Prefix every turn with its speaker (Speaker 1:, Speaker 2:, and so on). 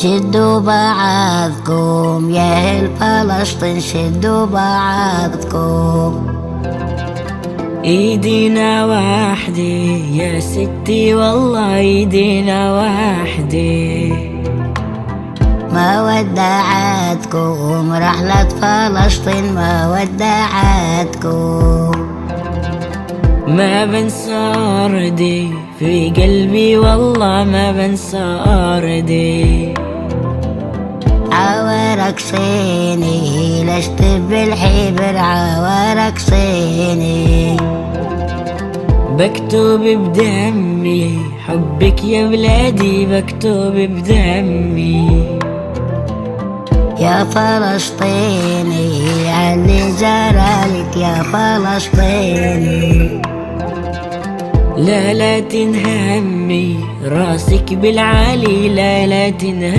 Speaker 1: شدوا بعضكم يا أهل فلسطين، شدوا بعضكم.
Speaker 2: ايدينا واحدة يا ستي والله ايدينا واحدة.
Speaker 1: ما ودعتكم رحلة فلسطين، ما ودعتكم.
Speaker 2: ما بنسى أرضي في قلبي والله ما بنسى أرضي.
Speaker 1: عوارك صيني لست بالحبر، عوارك صيني.
Speaker 2: بكتب بدمي حبك يا بلادي، بكتب بدمي.
Speaker 1: يا فلسطيني علي جرالك يا فلسطيني.
Speaker 2: لا لا تنهمي راسك بالعالي، لا لا تنهمي.